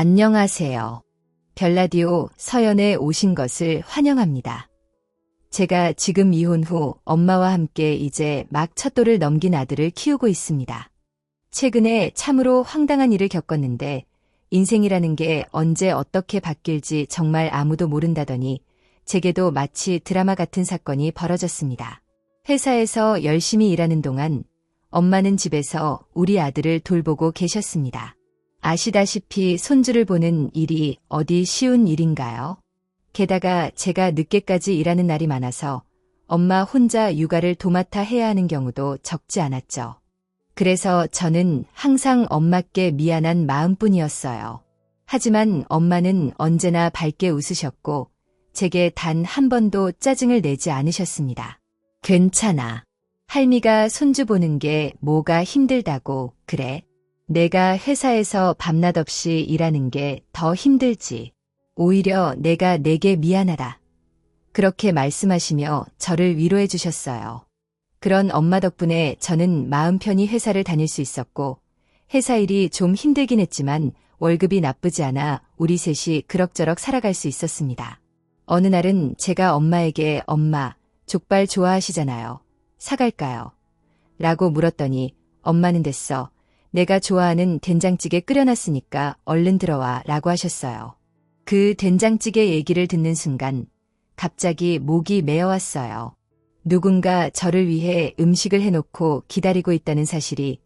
안녕하세요. 별라디오 서연에 오신 것을 환영합니다. 제가 지금 이혼 후 엄마와 함께 이제 막 첫 돌을 넘긴 아들을 키우고 있습니다. 최근에 참으로 황당한 일을 겪었는데 인생이라는 게 언제 어떻게 바뀔지 정말 아무도 모른다더니 제게도 마치 드라마 같은 사건이 벌어졌습니다. 회사에서 열심히 일하는 동안 엄마는 집에서 우리 아들을 돌보고 계셨습니다. 아시다시피 손주를 보는 일이 어디 쉬운 일인가요? 게다가 제가 늦게까지 일하는 날이 많아서 엄마 혼자 육아를 도맡아 해야 하는 경우도 적지 않았죠. 그래서 저는 항상 엄마께 미안한 마음뿐이었어요. 하지만 엄마는 언제나 밝게 웃으셨고 제게 단 한 번도 짜증을 내지 않으셨습니다. 괜찮아. 할미가 손주 보는 게 뭐가 힘들다고 그래? 내가 회사에서 밤낮 없이 일하는 게 더 힘들지. 오히려 내가 내게 미안하다. 그렇게 말씀하시며 저를 위로해 주셨어요. 그런 엄마 덕분에 저는 마음 편히 회사를 다닐 수 있었고 회사 일이 좀 힘들긴 했지만 월급이 나쁘지 않아 우리 셋이 그럭저럭 살아갈 수 있었습니다. 어느 날은 제가 엄마에게 엄마, 족발 좋아하시잖아요. 사갈까요? 라고 물었더니 엄마는 됐어. 내가 좋아하는 된장찌개 끓여놨으니까 얼른 들어와 라고 하셨어요. 그 된장찌개 얘기를 듣는 순간 갑자기 목이 메어왔어요. 누군가 저를 위해 음식을 해놓고 기다리고 있다는 사실이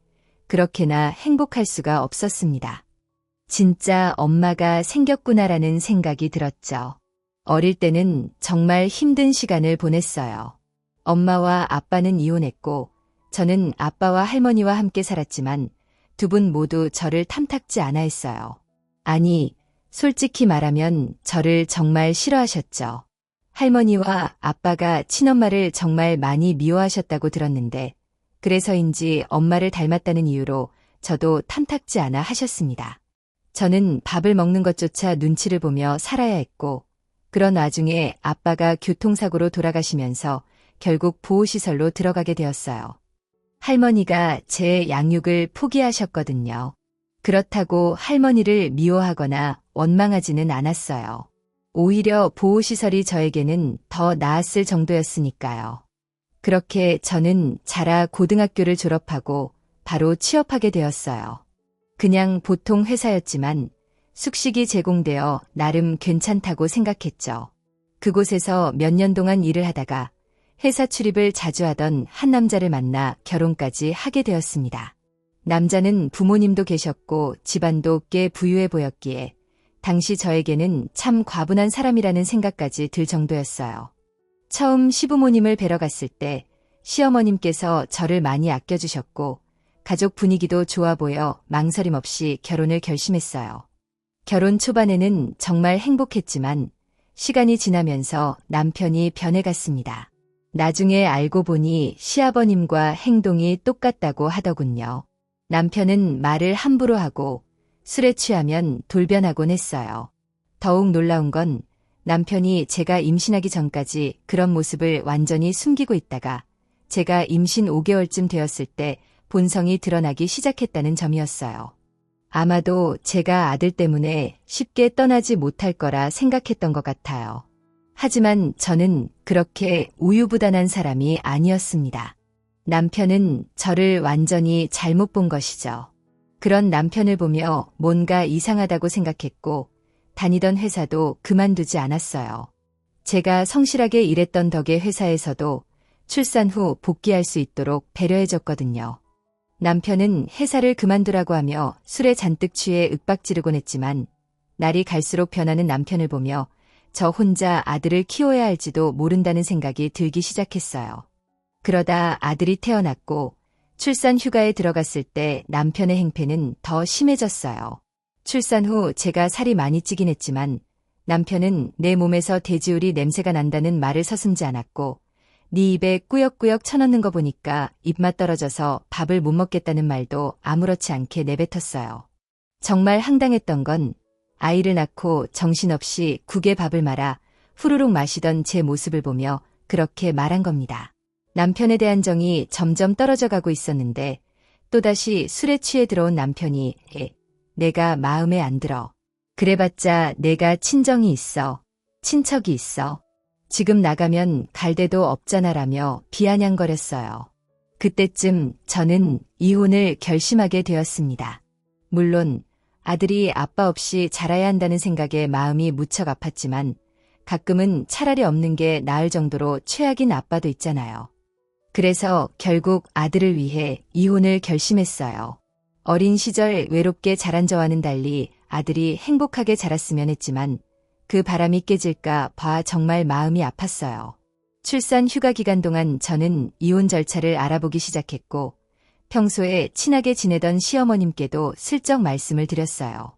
그렇게나 행복할 수가 없었습니다. 진짜 엄마가 생겼구나라는 생각이 들었죠. 어릴 때는 정말 힘든 시간을 보냈어요. 엄마와 아빠는 이혼했고 저는 아빠와 할머니와 함께 살았지만 두 분 모두 저를 탐탁지 않아 했어요. 아니, 솔직히 말하면 저를 정말 싫어하셨죠. 할머니와 아빠가 친엄마를 정말 많이 미워하셨다고 들었는데 그래서인지 엄마를 닮았다는 이유로 저도 탐탁지 않아 하셨습니다. 저는 밥을 먹는 것조차 눈치를 보며 살아야 했고 그런 와중에 아빠가 교통사고로 돌아가시면서 결국 보호시설로 들어가게 되었어요. 할머니가 제 양육을 포기하셨거든요. 그렇다고 할머니를 미워하거나 원망하지는 않았어요. 오히려 보호시설이 저에게는 더 나았을 정도였으니까요. 그렇게 저는 자라 고등학교를 졸업하고 바로 취업하게 되었어요. 그냥 보통 회사였지만 숙식이 제공되어 나름 괜찮다고 생각했죠. 그곳에서 몇 년 동안 일을 하다가 회사 출입을 자주 하던 한 남자를 만나 결혼까지 하게 되었습니다. 남자는 부모님도 계셨고 집안도 꽤 부유해 보였기에 당시 저에게는 참 과분한 사람이라는 생각까지 들 정도였어요. 처음 시부모님을 뵈러 갔을 때 시어머님께서 저를 많이 아껴주셨고 가족 분위기도 좋아 보여 망설임 없이 결혼을 결심했어요. 결혼 초반에는 정말 행복했지만 시간이 지나면서 남편이 변해갔습니다. 나중에 알고 보니 시아버님과 행동이 똑같다고 하더군요. 남편은 말을 함부로 하고 술에 취하면 돌변하곤 했어요. 더욱 놀라운 건 남편이 제가 임신하기 전까지 그런 모습을 완전히 숨기고 있다가 제가 임신 5개월쯤 되었을 때 본성이 드러나기 시작했다는 점이었어요. 아마도 제가 아들 때문에 쉽게 떠나지 못할 거라 생각했던 것 같아요. 하지만 저는 그렇게 우유부단한 사람이 아니었습니다. 남편은 저를 완전히 잘못 본 것이죠. 그런 남편을 보며 뭔가 이상하다고 생각했고 다니던 회사도 그만두지 않았어요. 제가 성실하게 일했던 덕에 회사에서도 출산 후 복귀할 수 있도록 배려해줬거든요. 남편은 회사를 그만두라고 하며 술에 잔뜩 취해 윽박지르곤 했지만 날이 갈수록 변하는 남편을 보며 저 혼자 아들을 키워야 할지도 모른다는 생각이 들기 시작했어요. 그러다 아들이 태어났고 출산 휴가에 들어갔을 때 남편의 행패는 더 심해졌어요. 출산 후 제가 살이 많이 찌긴 했지만 남편은 내 몸에서 돼지우리 냄새가 난다는 말을 서슴지 않았고 네 입에 꾸역꾸역 쳐넣는 거 보니까 입맛 떨어져서 밥을 못 먹겠다는 말도 아무렇지 않게 내뱉었어요. 정말 황당했던 건 아이를 낳고 정신없이 국에 밥을 말아 후루룩 마시던 제 모습을 보며 그렇게 말한 겁니다. 남편에 대한 정이 점점 떨어져 가고 있었는데 또다시 술에 취해 들어온 남편이 내가 마음에 안 들어. 그래봤자 내가 친정이 있어. 친척이 있어. 지금 나가면 갈 데도 없잖아라며 비아냥거렸어요. 그때쯤 저는 이혼을 결심하게 되었습니다. 물론 아들이 아빠 없이 자라야 한다는 생각에 마음이 무척 아팠지만 가끔은 차라리 없는 게 나을 정도로 최악인 아빠도 있잖아요. 그래서 결국 아들을 위해 이혼을 결심했어요. 어린 시절 외롭게 자란 저와는 달리 아들이 행복하게 자랐으면 했지만 그 바람이 깨질까 봐 정말 마음이 아팠어요. 출산 휴가 기간 동안 저는 이혼 절차를 알아보기 시작했고 평소에 친하게 지내던 시어머님께도 슬쩍 말씀을 드렸어요.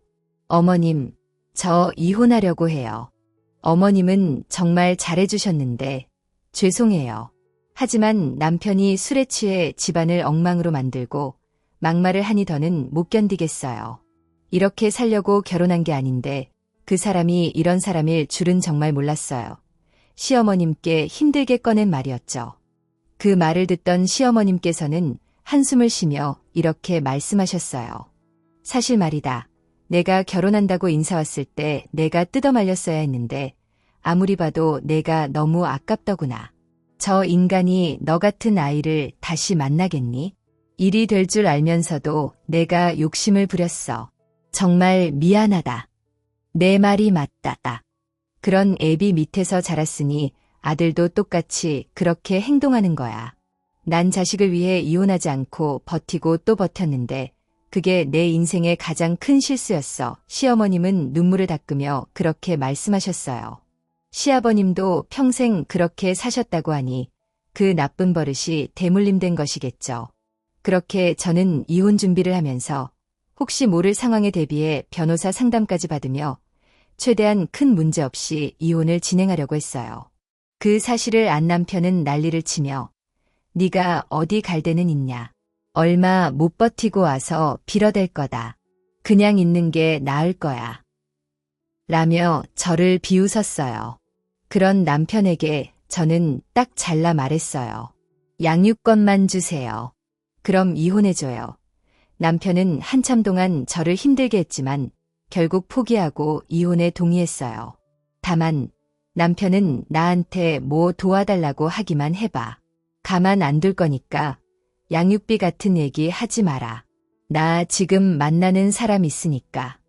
어머님, 저 이혼하려고 해요. 어머님은 정말 잘해주셨는데 죄송해요. 하지만 남편이 술에 취해 집안을 엉망으로 만들고 막말을 하니 더는 못 견디겠어요. 이렇게 살려고 결혼한 게 아닌데 그 사람이 이런 사람일 줄은 정말 몰랐어요. 시어머님께 힘들게 꺼낸 말이었죠. 그 말을 듣던 시어머님께서는 한숨을 쉬며 이렇게 말씀하셨어요. 사실 말이다. 내가 결혼한다고 인사 왔을 때 내가 뜯어말렸어야 했는데 아무리 봐도 내가 너무 아깝더구나. 저 인간이 너 같은 아이를 다시 만나겠니? 일이 될 줄 알면서도 내가 욕심을 부렸어. 정말 미안하다. 내 말이 맞다. 그런 애비 밑에서 자랐으니 아들도 똑같이 그렇게 행동하는 거야. 난 자식을 위해 이혼하지 않고 버티고 또 버텼는데 그게 내 인생의 가장 큰 실수였어. 시어머님은 눈물을 닦으며 그렇게 말씀하셨어요. 시아버님도 평생 그렇게 사셨다고 하니 그 나쁜 버릇이 대물림된 것이겠죠. 그렇게 저는 이혼 준비를 하면서 혹시 모를 상황에 대비해 변호사 상담까지 받으며 최대한 큰 문제 없이 이혼을 진행하려고 했어요. 그 사실을 안 남편은 난리를 치며 네가 어디 갈 데는 있냐. 얼마 못 버티고 와서 빌어댈 거다. 그냥 있는 게 나을 거야. 라며 저를 비웃었어요. 그런 남편에게 저는 딱 잘라 말했어요. 양육권만 주세요. 그럼 이혼해줘요. 남편은 한참 동안 저를 힘들게 했지만 결국 포기하고 이혼에 동의했어요. 다만 남편은 나한테 뭐 도와달라고 하기만 해봐. 가만 안 둘 거니까 양육비 같은 얘기 하지 마라. 나 지금 만나는 사람 있으니까.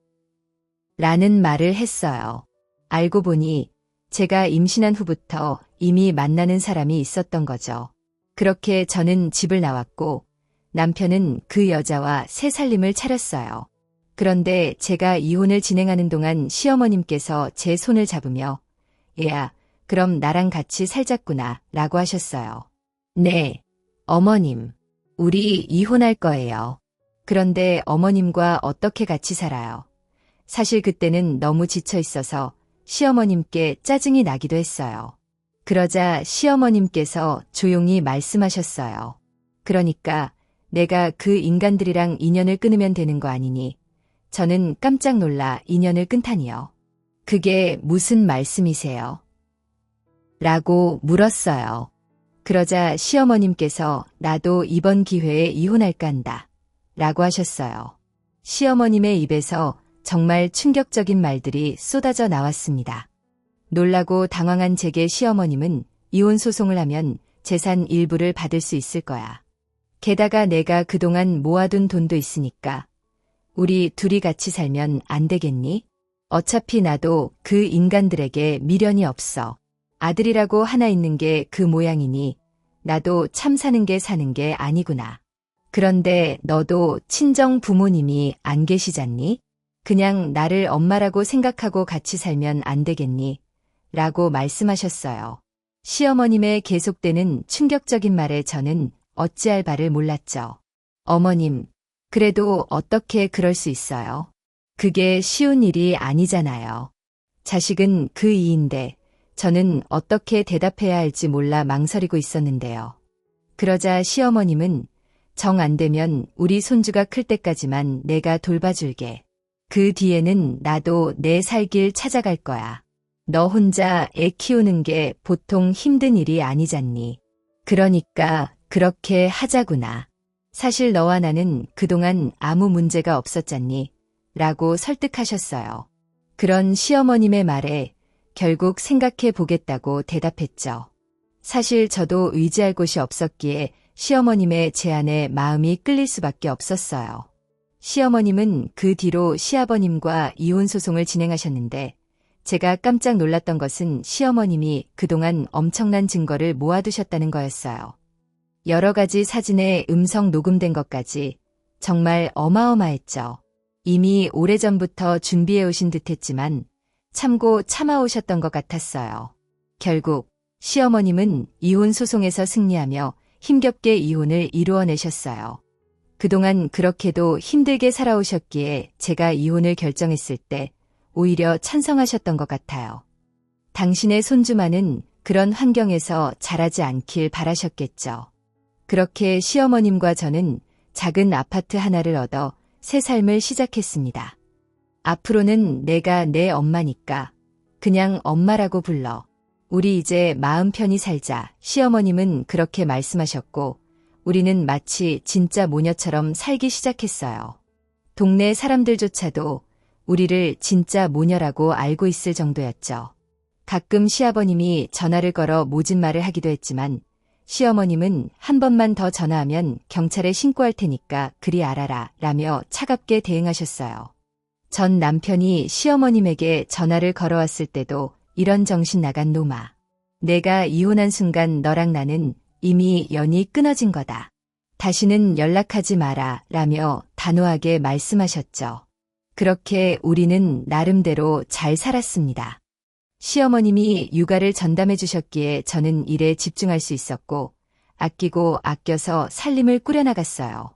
라는 말을 했어요. 알고 보니 제가 임신한 후부터 이미 만나는 사람이 있었던 거죠. 그렇게 저는 집을 나왔고 남편은 그 여자와 새 살림을 차렸어요. 그런데 제가 이혼을 진행하는 동안 시어머님께서 제 손을 잡으며 얘야, 그럼 나랑 같이 살자꾸나 라고 하셨어요. 네, 어머님, 우리 이혼할 거예요. 그런데 어머님과 어떻게 같이 살아요? 사실 그때는 너무 지쳐 있어서 시어머님께 짜증이 나기도 했어요. 그러자 시어머님께서 조용히 말씀하셨어요. 그러니까 내가 그 인간들이랑 인연을 끊으면 되는 거 아니니? 저는 깜짝 놀라 인연을 끊다니요. 그게 무슨 말씀이세요? 라고 물었어요. 그러자 시어머님께서 나도 이번 기회에 이혼할까 한다. 라고 하셨어요. 시어머님의 입에서 정말 충격적인 말들이 쏟아져 나왔습니다. 놀라고 당황한 제게 시어머님은 이혼 소송을 하면 재산 일부를 받을 수 있을 거야. 게다가 내가 그동안 모아둔 돈도 있으니까 우리 둘이 같이 살면 안 되겠니? 어차피 나도 그 인간들에게 미련이 없어. 아들이라고 하나 있는 게 그 모양이니 나도 참 사는 게 사는 게 아니구나. 그런데 너도 친정 부모님이 안 계시잖니? 그냥 나를 엄마라고 생각하고 같이 살면 안 되겠니? 라고 말씀하셨어요. 시어머님의 계속되는 충격적인 말에 저는 어찌할 바를 몰랐죠. 어머님, 그래도 어떻게 그럴 수 있어요? 그게 쉬운 일이 아니잖아요. 자식은 그 이인데 저는 어떻게 대답해야 할지 몰라 망설이고 있었는데요. 그러자 시어머님은 정 안 되면 우리 손주가 클 때까지만 내가 돌봐줄게. 그 뒤에는 나도 내 살 길 찾아갈 거야. 너 혼자 애 키우는 게 보통 힘든 일이 아니잖니. 그러니까 그렇게 하자구나. 사실 너와 나는 그동안 아무 문제가 없었잖니. 라고 설득하셨어요. 그런 시어머님의 말에 결국 생각해 보겠다고 대답했죠. 사실 저도 의지할 곳이 없었기에 시어머님의 제안에 마음이 끌릴 수밖에 없었어요. 시어머님은 그 뒤로 시아버님과 이혼 소송을 진행하셨는데 제가 깜짝 놀랐던 것은 시어머님이 그동안 엄청난 증거를 모아두셨다는 거였어요. 여러 가지 사진에 음성 녹음된 것까지 정말 어마어마했죠. 이미 오래전부터 준비해 오신 듯했지만 참고 참아오셨던 것 같았어요. 결국 시어머님은 이혼 소송에서 승리하며 힘겹게 이혼을 이루어내셨어요. 그동안 그렇게도 힘들게 살아오셨기에 제가 이혼을 결정했을 때 오히려 찬성하셨던 것 같아요. 당신의 손주만은 그런 환경에서 자라지 않길 바라셨겠죠. 그렇게 시어머님과 저는 작은 아파트 하나를 얻어 새 삶을 시작했습니다. 앞으로는 내가 내 엄마니까 그냥 엄마라고 불러. 우리 이제 마음 편히 살자. 시어머님은 그렇게 말씀하셨고 우리는 마치 진짜 모녀처럼 살기 시작했어요. 동네 사람들조차도 우리를 진짜 모녀라고 알고 있을 정도였죠. 가끔 시아버님이 전화를 걸어 모진 말을 하기도 했지만 시어머님은 한 번만 더 전화하면 경찰에 신고할 테니까 그리 알아라 라며 차갑게 대응하셨어요. 전 남편이 시어머님에게 전화를 걸어왔을 때도 이런 정신 나간 놈아. 내가 이혼한 순간 너랑 나는 이미 연이 끊어진 거다. 다시는 연락하지 마라 라며 단호하게 말씀하셨죠. 그렇게 우리는 나름대로 잘 살았습니다. 시어머님이 육아를 전담해 주셨기에 저는 일에 집중할 수 있었고 아끼고 아껴서 살림을 꾸려나갔어요.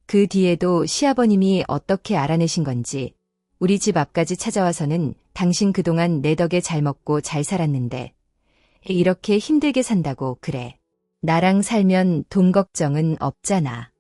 그 뒤에도 시아버님이 어떻게 알아내신 건지 우리 집 앞까지 찾아와서는 당신 그동안 내 덕에 잘 먹고 잘 살았는데 이렇게 힘들게 산다고 그래. 나랑 살면 돈 걱정은 없잖아.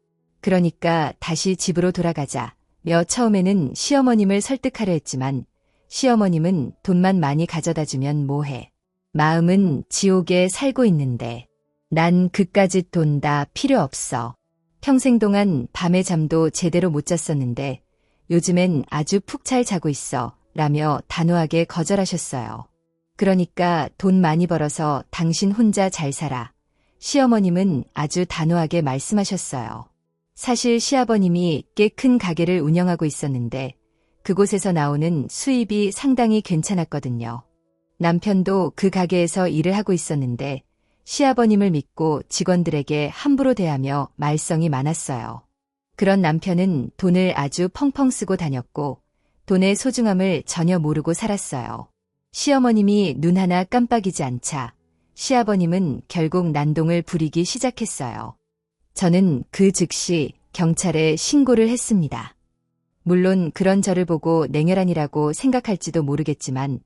그러니까 다시 집으로 돌아가자. 며 처음에는 시어머님을 설득하려 했지만 시어머님은 돈만 많이 가져다 주면 뭐해. 마음은 지옥에 살고 있는데 난 그까짓 돈 다 필요 없어. 평생 동안 밤에 잠도 제대로 못 잤었는데 요즘엔 아주 푹 잘 자고 있어 라며 단호하게 거절하셨어요. 그러니까 돈 많이 벌어서 당신 혼자 잘 살아. 시어머님은 아주 단호하게 말씀하셨어요. 사실 시아버님이 꽤 큰 가게를 운영하고 있었는데 그곳에서 나오는 수입이 상당히 괜찮았거든요. 남편도 그 가게에서 일을 하고 있었는데 시아버님을 믿고 직원들에게 함부로 대하며 말썽이 많았어요. 그런 남편은 돈을 아주 펑펑 쓰고 다녔고 돈의 소중함을 전혀 모르고 살았어요. 시어머님이 눈 하나 깜빡이지 않자 시아버님은 결국 난동을 부리기 시작했어요. 저는 그 즉시 경찰에 신고를 했습니다. 물론 그런 저를 보고 냉혈한이라고 생각할지도 모르겠지만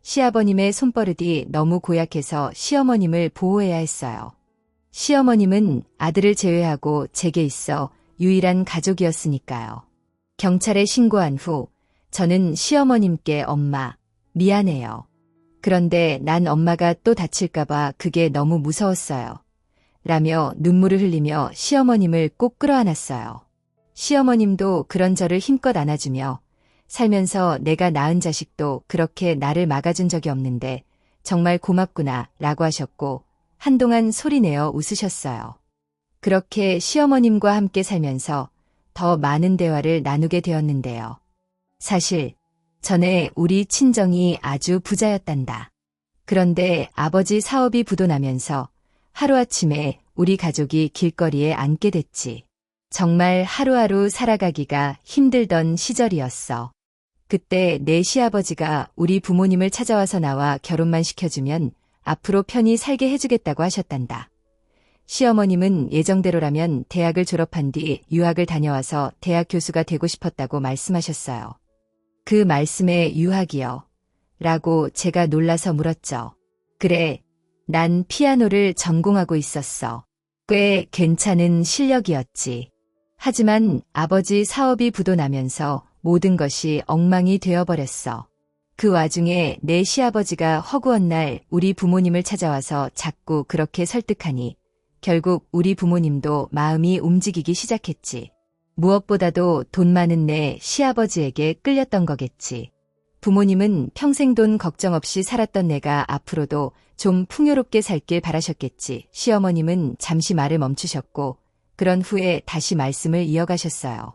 시아버님의 손버릇이 너무 고약해서 시어머님을 보호해야 했어요. 시어머님은 아들을 제외하고 제게 있어 유일한 가족이었으니까요. 경찰에 신고한 후 저는 시어머님께 엄마, 미안해요. 그런데 난 엄마가 또 다칠까봐 그게 너무 무서웠어요. 라며 눈물을 흘리며 시어머님을 꼭 끌어안았어요. 시어머님도 그런 저를 힘껏 안아주며 살면서 내가 낳은 자식도 그렇게 나를 막아준 적이 없는데 정말 고맙구나 라고 하셨고 한동안 소리내어 웃으셨어요. 그렇게 시어머님과 함께 살면서 더 많은 대화를 나누게 되었는데요. 사실 전에 우리 친정이 아주 부자였단다. 그런데 아버지 사업이 부도나면서 하루아침에 우리 가족이 길거리에 앉게 됐지. 정말 하루하루 살아가기가 힘들던 시절이었어. 그때 내 시아버지가 우리 부모님을 찾아와서 나와 결혼만 시켜주면 앞으로 편히 살게 해주겠다고 하셨단다. 시어머님은 예정대로라면 대학을 졸업한 뒤 유학을 다녀와서 대학 교수가 되고 싶었다고 말씀하셨어요. 그 말씀에 유학이요? 라고 제가 놀라서 물었죠. 그래, 난 피아노를 전공하고 있었어. 꽤 괜찮은 실력이었지. 하지만 아버지 사업이 부도나면서 모든 것이 엉망이 되어버렸어. 그 와중에 내 시아버지가 허구한 날 우리 부모님을 찾아와서 자꾸 그렇게 설득하니 결국 우리 부모님도 마음이 움직이기 시작했지. 무엇보다도 돈 많은 내 시아버지에게 끌렸던 거겠지. 부모님은 평생 돈 걱정 없이 살았던 내가 앞으로도 좀 풍요롭게 살길 바라셨겠지. 시어머님은 잠시 말을 멈추셨고 그런 후에 다시 말씀을 이어가셨어요.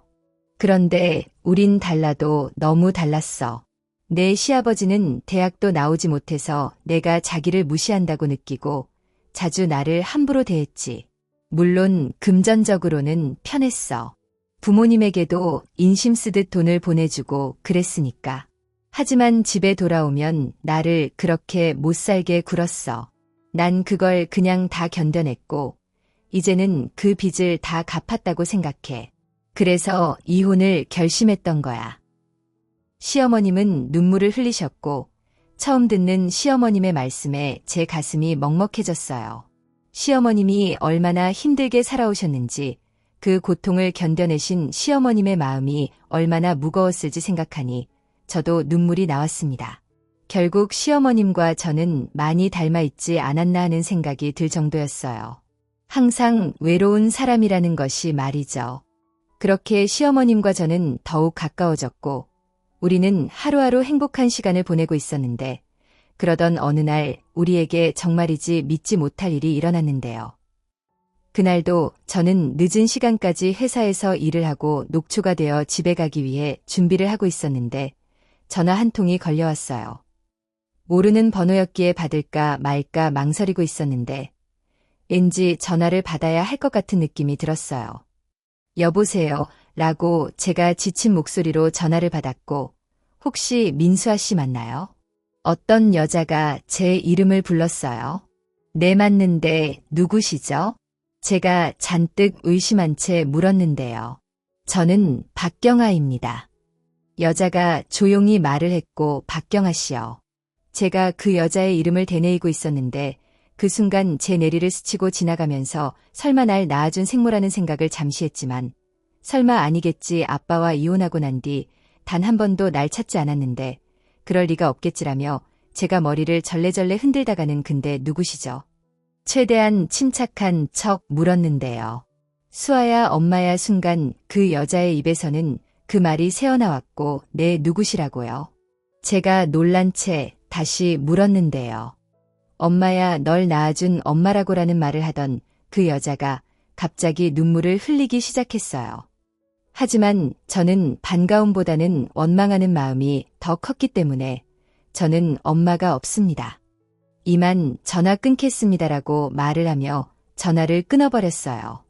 그런데 우린 달라도 너무 달랐어. 내 시아버지는 대학도 나오지 못해서 내가 자기를 무시한다고 느끼고 자주 나를 함부로 대했지. 물론 금전적으로는 편했어. 부모님에게도 인심 쓰듯 돈을 보내주고 그랬으니까. 하지만 집에 돌아오면 나를 그렇게 못살게 굴었어. 난 그걸 그냥 다 견뎌냈고 이제는 그 빚을 다 갚았다고 생각해. 그래서 이혼을 결심했던 거야. 시어머님은 눈물을 흘리셨고 처음 듣는 시어머님의 말씀에 제 가슴이 먹먹해졌어요. 시어머님이 얼마나 힘들게 살아오셨는지 그 고통을 견뎌내신 시어머님의 마음이 얼마나 무거웠을지 생각하니 저도 눈물이 나왔습니다. 결국 시어머님과 저는 많이 닮아있지 않았나 하는 생각이 들 정도였어요. 항상 외로운 사람이라는 것이 말이죠. 그렇게 시어머님과 저는 더욱 가까워졌고 우리는 하루하루 행복한 시간을 보내고 있었는데 그러던 어느 날 우리에게 정말이지 믿지 못할 일이 일어났는데요. 그날도 저는 늦은 시간까지 회사에서 일을 하고 녹초가 되어 집에 가기 위해 준비를 하고 있었는데 전화 한 통이 걸려왔어요. 모르는 번호였기에 받을까 말까 망설이고 있었는데 왠지 전화를 받아야 할 것 같은 느낌이 들었어요. 여보세요 라고 제가 지친 목소리로 전화를 받았고 혹시 민수아 씨 맞나요? 어떤 여자가 제 이름을 불렀어요. 네 맞는데 누구시죠? 제가 잔뜩 의심한 채 물었는데요. 저는 박경아입니다. 여자가 조용히 말을 했고 박경아 씨요. 제가 그 여자의 이름을 되뇌이고 있었는데 그 순간 제 내리를 스치고 지나가면서 설마 날 낳아준 생모라는 생각을 잠시 했지만 설마 아니겠지 아빠와 이혼하고 난 뒤 단 한 번도 날 찾지 않았는데 그럴 리가 없겠지라며 제가 머리를 절레절레 흔들다가는 근데 누구시죠? 최대한 침착한 척 물었는데요. 수아야 엄마야 순간 그 여자의 입에서는 그 말이 새어나왔고 네 누구시라고요? 제가 놀란 채 다시 물었는데요. 엄마야 널 낳아준 엄마라고라는 말을 하던 그 여자가 갑자기 눈물을 흘리기 시작했어요. 하지만 저는 반가움보다는 원망하는 마음이 더 컸기 때문에 저는 엄마가 없습니다. 이만 전화 끊겠습니다라고 말을 하며 전화를 끊어버렸어요.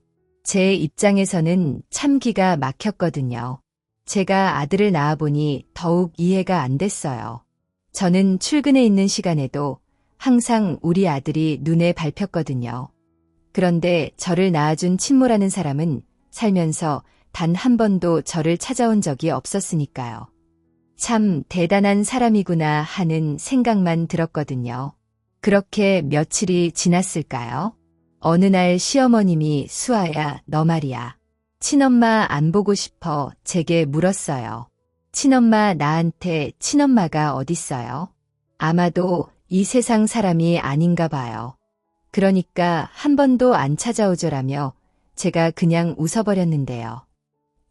제 입장에서는 참 기가 막혔거든요. 제가 아들을 낳아보니 더욱 이해가 안 됐어요. 저는 출근해 있는 시간에도 항상 우리 아들이 눈에 밟혔거든요. 그런데 저를 낳아준 친모라는 사람은 살면서 단 한 번도 저를 찾아온 적이 없었으니까요. 참 대단한 사람이구나 하는 생각만 들었거든요. 그렇게 며칠이 지났을까요? 어느 날 시어머님이 수아야 너 말이야. 친엄마 안 보고 싶어 제게 물었어요. 친엄마 나한테 친엄마가 어딨어요? 아마도 이 세상 사람이 아닌가 봐요. 그러니까 한 번도 안 찾아오죠라며 제가 그냥 웃어버렸는데요.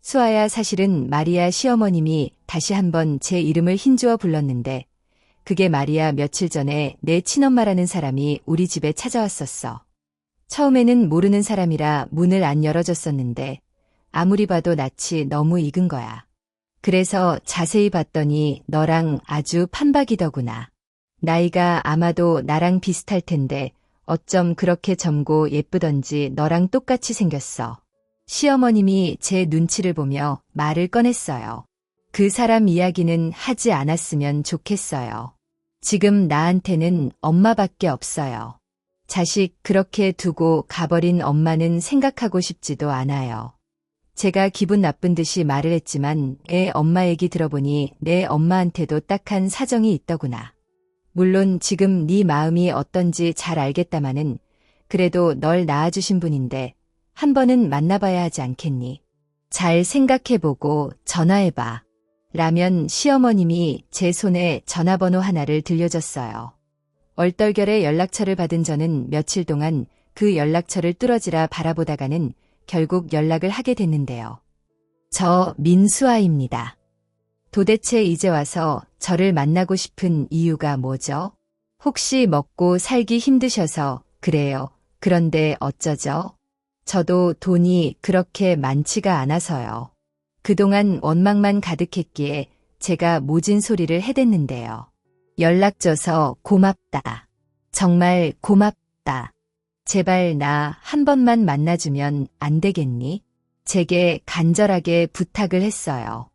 수아야 사실은 마리아 시어머님이 다시 한번 제 이름을 힘주어 불렀는데 그게 마리아 며칠 전에 내 친엄마라는 사람이 우리 집에 찾아왔었어. 처음에는 모르는 사람이라 문을 안 열어줬었는데 아무리 봐도 낯이 너무 익은 거야. 그래서 자세히 봤더니 너랑 아주 판박이더구나. 나이가 아마도 나랑 비슷할 텐데 어쩜 그렇게 젊고 예쁘던지 너랑 똑같이 생겼어. 시어머님이 제 눈치를 보며 말을 꺼냈어요. 그 사람 이야기는 하지 않았으면 좋겠어요. 지금 나한테는 엄마밖에 없어요. 자식 그렇게 두고 가버린 엄마는 생각하고 싶지도 않아요. 제가 기분 나쁜 듯이 말을 했지만 애 엄마 얘기 들어보니 내 엄마한테도 딱한 사정이 있더구나. 물론 지금 네 마음이 어떤지 잘 알겠다마는 그래도 널 낳아주신 분인데 한 번은 만나봐야 하지 않겠니? 잘 생각해보고 전화해봐. 라면 시어머님이 제 손에 전화번호 하나를 들려줬어요. 얼떨결에 연락처를 받은 저는 며칠 동안 그 연락처를 뚫어지라 바라보다가는 결국 연락을 하게 됐는데요. 저 민수아입니다. 도대체 이제 와서 저를 만나고 싶은 이유가 뭐죠? 혹시 먹고 살기 힘드셔서 그래요. 그런데 어쩌죠? 저도 돈이 그렇게 많지가 않아서요. 그동안 원망만 가득했기에 제가 모진 소리를 해댔는데요. 연락 줘서 고맙다. 정말 고맙다. 제발 나 한 번만 만나주면 안 되겠니? 제게 간절하게 부탁을 했어요.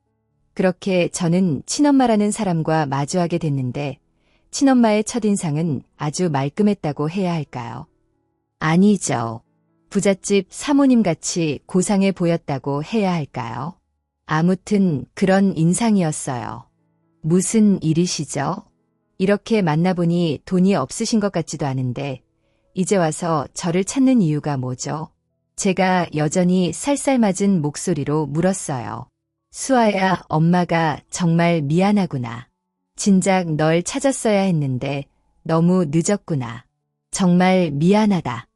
그렇게 저는 친엄마라는 사람과 마주하게 됐는데 친엄마의 첫인상은 아주 말끔했다고 해야 할까요? 아니죠. 부잣집 사모님같이 고상해 보였다고 해야 할까요? 아무튼 그런 인상이었어요. 무슨 일이시죠? 이렇게 만나보니 돈이 없으신 것 같지도 않은데 이제 와서 저를 찾는 이유가 뭐죠? 제가 여전히 살살맞은 목소리로 물었어요. 수아야, 엄마가 정말 미안하구나. 진작 널 찾았어야 했는데 너무 늦었구나. 정말 미안하다.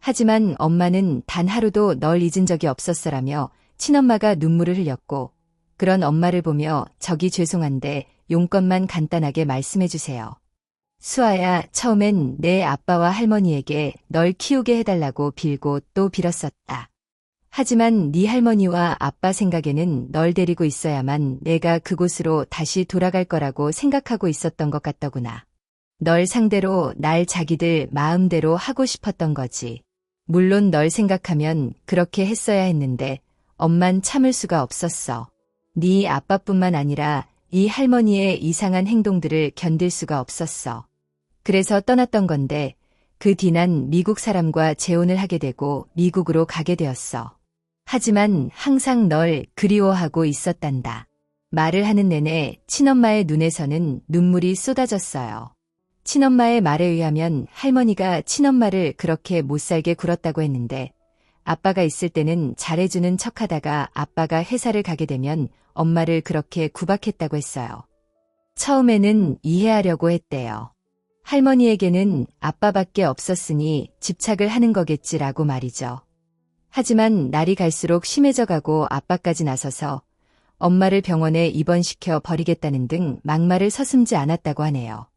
하지만 엄마는 단 하루도 널 잊은 적이 없었어라며 친엄마가 눈물을 흘렸고 그런 엄마를 보며 저기 죄송한데 용건만 간단하게 말씀해 주세요. 수아야, 처음엔 내 아빠와 할머니에게 널 키우게 해달라고 빌고 또 빌었었다. 하지만 네 할머니와 아빠 생각에는 널 데리고 있어야만 내가 그곳으로 다시 돌아갈 거라고 생각하고 있었던 것 같더구나. 널 상대로 날 자기들 마음대로 하고 싶었던 거지. 물론 널 생각하면 그렇게 했어야 했는데 엄만 참을 수가 없었어. 네 아빠뿐만 아니라 이 할머니의 이상한 행동들을 견딜 수가 없었어. 그래서 떠났던 건데 그 뒤 난 미국 사람과 재혼을 하게 되고 미국으로 가게 되었어. 하지만 항상 널 그리워하고 있었단다. 말을 하는 내내 친엄마의 눈에서는 눈물이 쏟아졌어요. 친엄마의 말에 의하면 할머니가 친엄마를 그렇게 못살게 굴었다고 했는데 아빠가 있을 때는 잘해주는 척하다가 아빠가 회사를 가게 되면 엄마를 그렇게 구박했다고 했어요. 처음에는 이해하려고 했대요. 할머니에게는 아빠밖에 없었으니 집착을 하는 거겠지라고 말이죠. 하지만 날이 갈수록 심해져가고 아빠까지 나서서 엄마를 병원에 입원시켜 버리겠다는 등 막말을 서슴지 않았다고 하네요.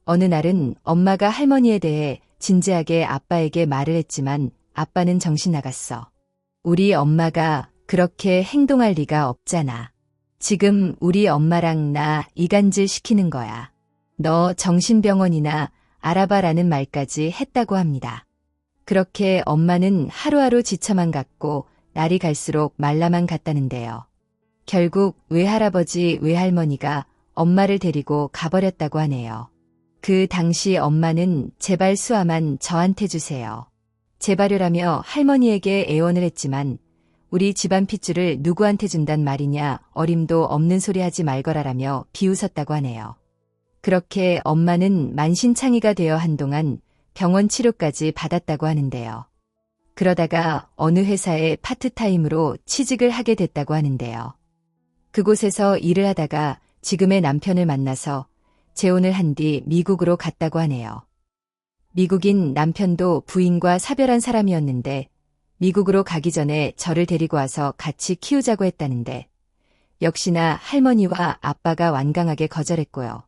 어느 날은 엄마가 할머니에 대해 진지하게 아빠에게 말을 했지만 아빠는 정신 나갔어. 우리 엄마가 그렇게 행동할 리가 없잖아. 지금 우리 엄마랑 나 이간질 시키는 거야. 너 정신병원이나 알아봐라는 말까지 했다고 합니다. 그렇게 엄마는 하루하루 지쳐만 갔고 날이 갈수록 말라만 갔다는데요. 결국 외할아버지 외할머니가 엄마를 데리고 가버렸다고 하네요. 그 당시 엄마는 제발 수아만 저한테 주세요. 제발이라며 할머니에게 애원을 했지만 우리 집안 핏줄을 누구한테 준단 말이냐 어림도 없는 소리 하지 말거라라며 비웃었다고 하네요. 그렇게 엄마는 만신창이가 되어 한동안 병원 치료까지 받았다고 하는데요. 그러다가 어느 회사에 파트타임으로 취직을 하게 됐다고 하는데요. 그곳에서 일을 하다가 지금의 남편을 만나서 재혼을 한 뒤 미국으로 갔다고 하네요. 미국인 남편도 부인과 사별한 사람이었는데 미국으로 가기 전에 저를 데리고 와서 같이 키우자고 했다는데 역시나 할머니와 아빠가 완강하게 거절했고요.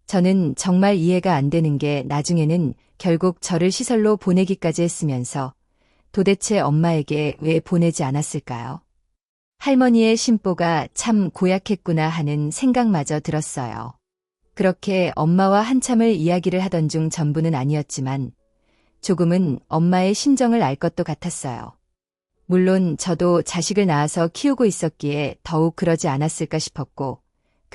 저는 정말 이해가 안 되는 게 나중에는 결국 저를 시설로 보내기까지 했으면서 도대체 엄마에게 왜 보내지 않았을까요? 할머니의 심보가 참 고약했구나 하는 생각마저 들었어요. 그렇게 엄마와 한참을 이야기를 하던 중 전부는 아니었지만 조금은 엄마의 심정을 알 것도 같았어요. 물론 저도 자식을 낳아서 키우고 있었기에 더욱 그러지 않았을까 싶었고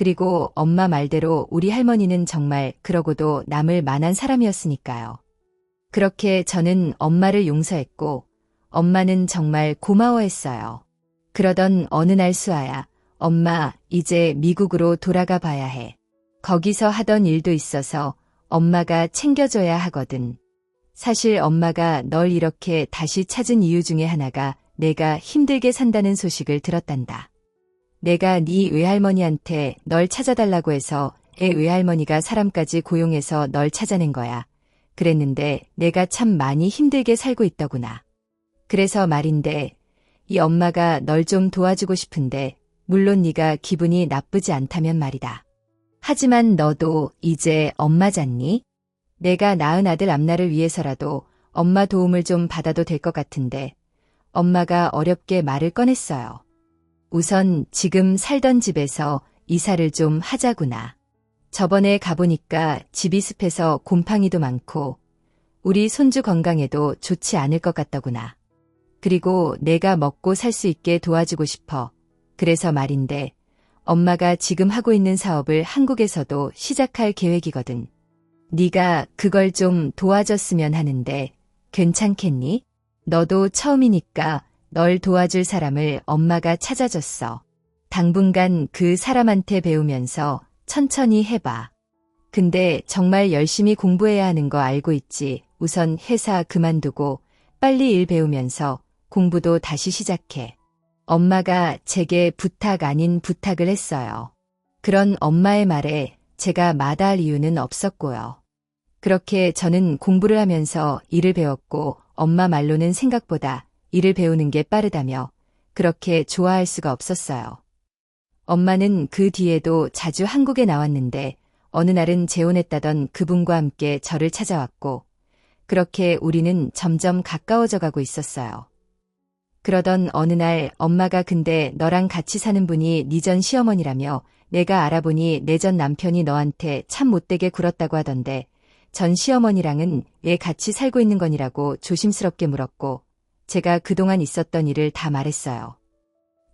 그리고 엄마 말대로 우리 할머니는 정말 그러고도 남을 만한 사람이었으니까요. 그렇게 저는 엄마를 용서했고 엄마는 정말 고마워했어요. 그러던 어느 날 수아야, 엄마 이제 미국으로 돌아가 봐야 해. 거기서 하던 일도 있어서 엄마가 챙겨줘야 하거든. 사실 엄마가 널 이렇게 다시 찾은 이유 중에 하나가 내가 힘들게 산다는 소식을 들었단다. 내가 네 외할머니한테 널 찾아달라고 해서 애 외할머니가 사람까지 고용해서 널 찾아낸 거야. 그랬는데 내가 참 많이 힘들게 살고 있더구나. 그래서 말인데 이 엄마가 널 좀 도와주고 싶은데 물론 네가 기분이 나쁘지 않다면 말이다. 하지만 너도 이제 엄마잖니? 내가 낳은 아들 암나를 위해서라도 엄마 도움을 좀 받아도 될 것 같은데 엄마가 어렵게 말을 꺼냈어요. 우선 지금 살던 집에서 이사를 좀 하자구나. 저번에 가보니까 집이 습해서 곰팡이도 많고 우리 손주 건강에도 좋지 않을 것 같더구나. 그리고 내가 먹고 살 수 있게 도와주고 싶어. 그래서 말인데 엄마가 지금 하고 있는 사업을 한국에서도 시작할 계획이거든. 네가 그걸 좀 도와줬으면 하는데 괜찮겠니? 너도 처음이니까 널 도와줄 사람을 엄마가 찾아줬어. 당분간 그 사람한테 배우면서 천천히 해봐. 근데 정말 열심히 공부해야 하는 거 알고 있지. 우선 회사 그만두고 빨리 일 배우면서 공부도 다시 시작해. 엄마가 제게 부탁 아닌 부탁을 했어요. 그런 엄마의 말에 제가 마다할 이유는 없었고요. 그렇게 저는 공부를 하면서 일을 배웠고 엄마 말로는 생각보다 일을 배우는 게 빠르다며 그렇게 좋아할 수가 없었어요. 엄마는 그 뒤에도 자주 한국에 나왔는데 어느 날은 재혼했다던 그분과 함께 저를 찾아왔고 그렇게 우리는 점점 가까워져 가고 있었어요. 그러던 어느 날 엄마가 근데 너랑 같이 사는 분이 네 전 시어머니라며 내가 알아보니 내 전 남편이 너한테 참 못되게 굴었다고 하던데 전 시어머니랑은 왜 같이 살고 있는 거니라고 조심스럽게 물었고 제가 그동안 있었던 일을 다 말했어요.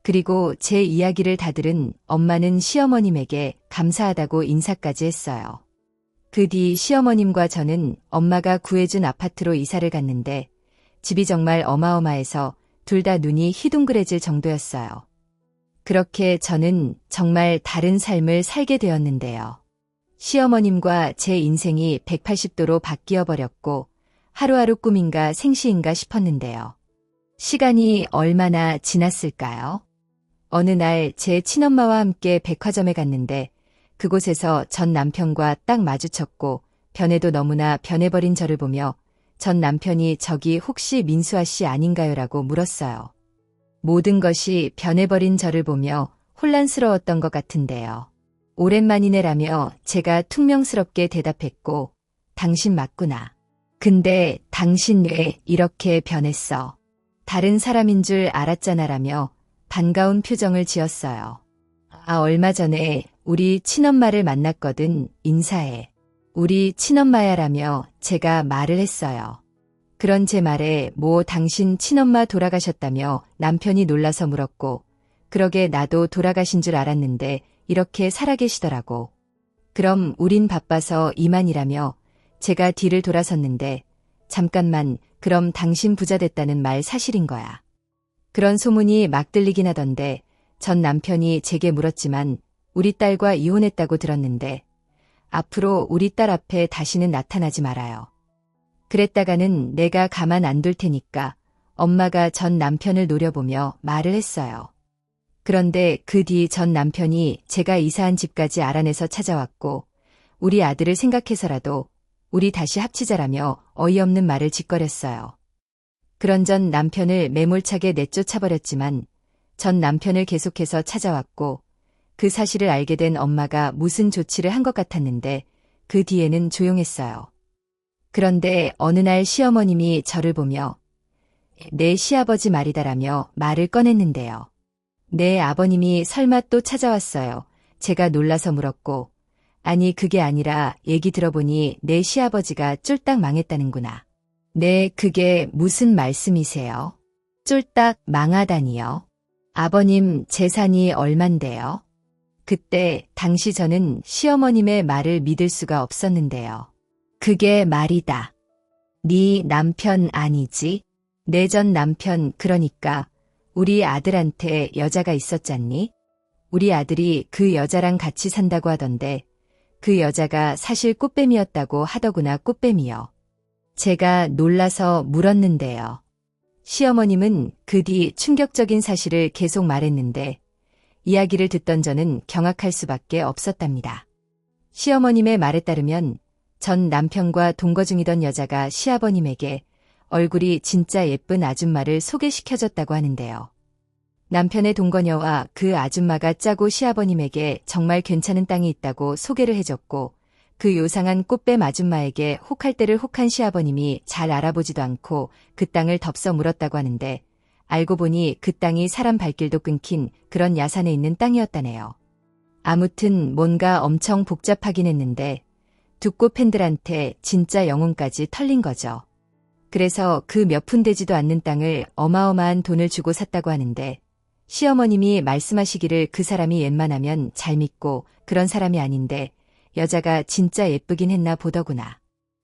그리고 제 이야기를 다 들은 엄마는 시어머님에게 감사하다고 인사까지 했어요. 그 뒤 시어머님과 저는 엄마가 구해준 아파트로 이사를 갔는데 집이 정말 어마어마해서 둘 다 눈이 휘둥그레질 정도였어요. 그렇게 저는 정말 다른 삶을 살게 되었는데요. 시어머님과 제 인생이 180도로 바뀌어 버렸고 하루하루 꿈인가 생시인가 싶었는데요. 시간이 얼마나 지났을까요? 어느 날 제 친엄마와 함께 백화점에 갔는데 그곳에서 전 남편과 딱 마주쳤고 변해도 너무나 변해버린 저를 보며 전 남편이 저기 혹시 민수아 씨 아닌가요라고 물었어요. 모든 것이 변해버린 저를 보며 혼란스러웠던 것 같은데요. 오랜만이네라며 제가 퉁명스럽게 대답했고 당신 맞구나. 근데 당신 왜 이렇게 변했어? 다른 사람인 줄 알았잖아라며 반가운 표정을 지었어요. 얼마 전에 우리 친엄마를 만났거든. 인사해. 우리 친엄마야라며 제가 말을 했어요. 그런 제 말에 뭐 당신 친엄마 돌아가셨다며 남편이 놀라서 물었고 그러게 나도 돌아가신 줄 알았는데 이렇게 살아계시더라고. 그럼 우린 바빠서 이만이라며 제가 뒤를 돌아섰는데 잠깐만 그럼 당신 부자 됐다는 말 사실인 거야. 그런 소문이 막 들리긴 하던데 전 남편이 제게 물었지만 우리 딸과 이혼했다고 들었는데 앞으로 우리 딸 앞에 다시는 나타나지 말아요. 그랬다가는 내가 가만 안 둘 테니까 엄마가 전 남편을 노려보며 말을 했어요. 그런데 그 뒤 전 남편이 제가 이사한 집까지 알아내서 찾아왔고 우리 아들을 생각해서라도 우리 다시 합치자라며 어이없는 말을 짓거렸어요. 그런 전 남편을 매몰차게 내쫓아버렸지만 전 남편을 계속해서 찾아왔고 그 사실을 알게 된 엄마가 무슨 조치를 한 것 같았는데 그 뒤에는 조용했어요. 그런데 어느 날 시어머님이 저를 보며 내 시아버지 말이다라며 말을 꺼냈는데요. 내 아버님이 설마 또 찾아왔어요. 제가 놀라서 물었고 아니 그게 아니라 얘기 들어보니 내 시아버지가 쫄딱 망했다는구나. 네, 그게 무슨 말씀이세요? 쫄딱 망하다니요? 아버님 재산이 얼만데요? 그때 당시 저는 시어머님의 말을 믿을 수가 없었는데요. 그게 말이다. 네 남편 아니지? 내 전 남편 그러니까 우리 아들한테 여자가 있었잖니? 우리 아들이 그 여자랑 같이 산다고 하던데 그 여자가 사실 꽃뱀이었다고 하더구나. 꽃뱀이요. 제가 놀라서 물었는데요. 시어머님은 그 뒤 충격적인 사실을 계속 말했는데 이야기를 듣던 저는 경악할 수밖에 없었답니다. 시어머님의 말에 따르면 전 남편과 동거 중이던 여자가 시아버님에게 얼굴이 진짜 예쁜 아줌마를 소개시켜줬다고 하는데요. 남편의 동거녀와 그 아줌마가 짜고 시아버님에게 정말 괜찮은 땅이 있다고 소개를 해줬고 그 요상한 꽃뱀 아줌마에게 혹할 때를 혹한 시아버님이 잘 알아보지도 않고 그 땅을 덥석 물었다고 하는데 알고 보니 그 땅이 사람 발길도 끊긴 그런 야산에 있는 땅이었다네요. 아무튼 뭔가 엄청 복잡하긴 했는데 두꼬 팬들한테 진짜 영혼까지 털린 거죠. 그래서 그 몇 푼 되지도 않는 땅을 어마어마한 돈을 주고 샀다고 하는데 시어머님이 말씀하시기를 그 사람이 웬만하면 잘 믿고 그런 사람이 아닌데 여자가 진짜 예쁘긴 했나 보더구나.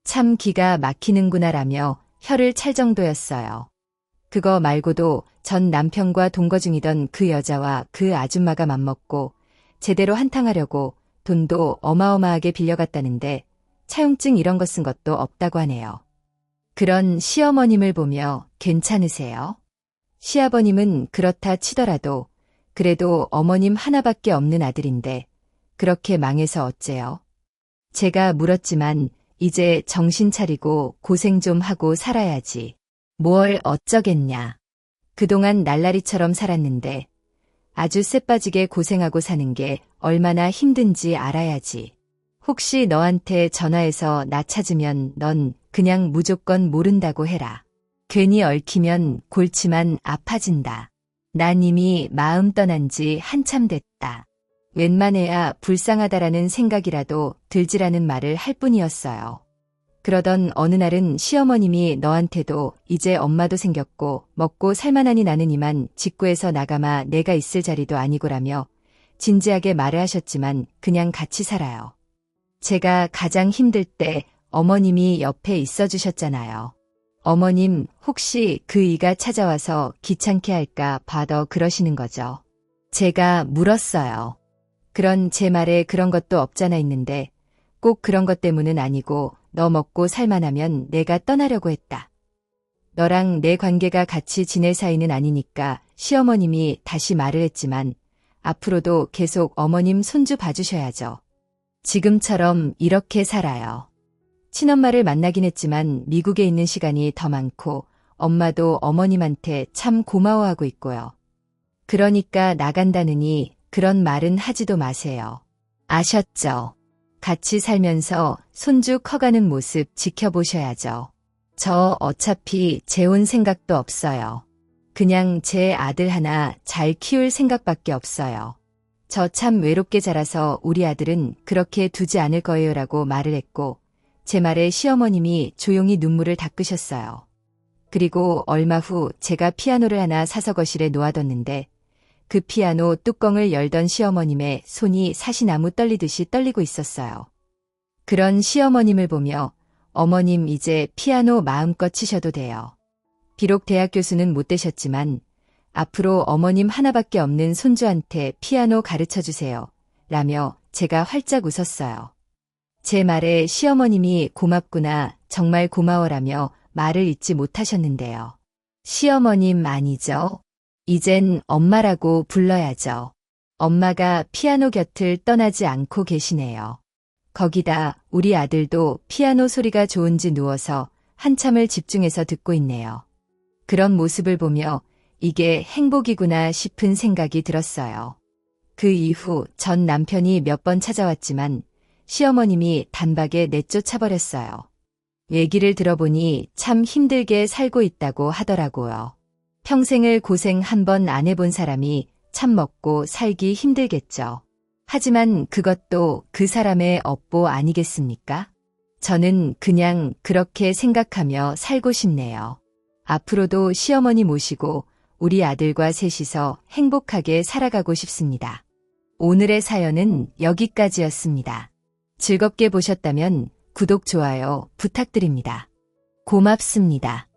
참 기가 막히는구나라며 혀를 찰 정도였어요. 그거 말고도 전 남편과 동거 중이던 그 여자와 그 아줌마가 맘먹고 제대로 한탕하려고 돈도 어마어마하게 빌려갔다는데 차용증 이런 거 쓴 것도 없다고 하네요. 그런 시어머님을 보며 괜찮으세요? 시아버님은 그렇다 치더라도 그래도 어머님 하나밖에 없는 아들인데 그렇게 망해서 어째요? 제가 물었지만 이제 정신 차리고 고생 좀 하고 살아야지. 뭘 어쩌겠냐. 그동안 날라리처럼 살았는데 아주 쎄빠지게 고생하고 사는 게 얼마나 힘든지 알아야지. 혹시 너한테 전화해서 나 찾으면 넌 그냥 무조건 모른다고 해라. 괜히 얽히면 골치만 아파진다. 난 이미 마음 떠난 지 한참 됐다. 웬만해야 불쌍하다라는 생각이라도 들지라는 말을 할 뿐이었어요. 그러던 어느 날은 시어머님이 너한테도 이제 엄마도 생겼고 먹고 살만하니 나는 이만 직구해서 나가마 내가 있을 자리도 아니고라며 진지하게 말을 하셨지만 그냥 같이 살아요. 제가 가장 힘들 때 어머님이 옆에 있어 주셨잖아요. 어머님 혹시 그 이가 찾아와서 귀찮게 할까 봐도 그러시는 거죠. 제가 물었어요. 그런 제 말에 그런 것도 없잖아 있는데 꼭 그런 것 때문은 아니고 너 먹고 살만하면 내가 떠나려고 했다. 너랑 내 관계가 같이 지낼 사이는 아니니까 시어머님이 다시 말을 했지만 앞으로도 계속 어머님 손주 봐주셔야죠. 지금처럼 이렇게 살아요. 친엄마를 만나긴 했지만 미국에 있는 시간이 더 많고 엄마도 어머님한테 참 고마워하고 있고요. 그러니까 나간다느니 그런 말은 하지도 마세요. 아셨죠? 같이 살면서 손주 커가는 모습 지켜보셔야죠. 저 어차피 재혼 생각도 없어요. 그냥 제 아들 하나 잘 키울 생각밖에 없어요. 저 참 외롭게 자라서 우리 아들은 그렇게 두지 않을 거예요라고 말을 했고 제 말에 시어머님이 조용히 눈물을 닦으셨어요. 그리고 얼마 후 제가 피아노를 하나 사서 거실에 놓아뒀는데 그 피아노 뚜껑을 열던 시어머님의 손이 사시나무 떨리듯이 떨리고 있었어요. 그런 시어머님을 보며 어머님 이제 피아노 마음껏 치셔도 돼요. 비록 대학 교수는 못 되셨지만 앞으로 어머님 하나밖에 없는 손주한테 피아노 가르쳐주세요. 라며 제가 활짝 웃었어요. 제 말에 시어머님이 고맙구나, 정말 고마워라며 말을 잇지 못하셨는데요. 시어머님 아니죠? 이젠 엄마라고 불러야죠. 엄마가 피아노 곁을 떠나지 않고 계시네요. 거기다 우리 아들도 피아노 소리가 좋은지 누워서 한참을 집중해서 듣고 있네요. 그런 모습을 보며 이게 행복이구나 싶은 생각이 들었어요. 그 이후 전 남편이 몇 번 찾아왔지만 시어머님이 단박에 내쫓아버렸어요. 얘기를 들어보니 참 힘들게 살고 있다고 하더라고요. 평생을 고생 한 번 안 해본 사람이 참 먹고 살기 힘들겠죠. 하지만 그것도 그 사람의 업보 아니겠습니까? 저는 그냥 그렇게 생각하며 살고 싶네요. 앞으로도 시어머니 모시고 우리 아들과 셋이서 행복하게 살아가고 싶습니다. 오늘의 사연은 여기까지였습니다. 즐겁게 보셨다면 구독, 좋아요 부탁드립니다. 고맙습니다.